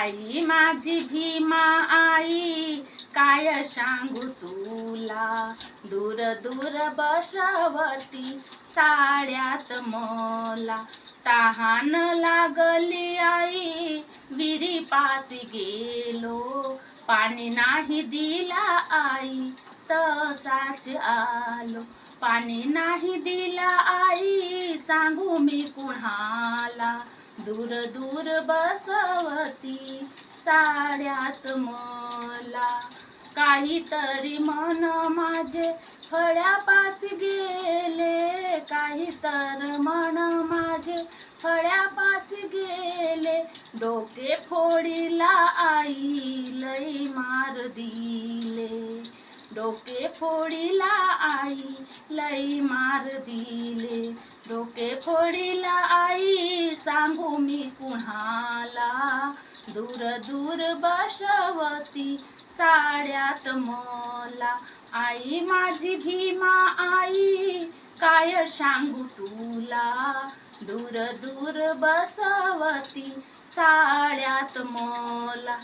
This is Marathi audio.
आई माझी भीमा आई, काय सांगू तुला, दूर दूर बसवती साड्यात मला. तहान लागली आई, विहिरीपाशी गेलो, पाणी नाही दिला आई, तसाच आलो. पाणी नाही दिला आई, सांगू मी कुणाला, दूर दूर बसवती साड्यात मला. काहीतरी मन माझे फळ्यापाशी गेले, काहीतर मन माझे फळ्यापाशी गेले. डोके फोडीला आई, लई मार दिले, डोके फोडीला आई, लई मार दिले. डोके फोडीला आई, सांगू मी कुणाला, दूर दूर बसवती साड्यात मला. आई माझी भीमा आई, काय सांगू तुला, दूर दूर बसवती साड्यात मला.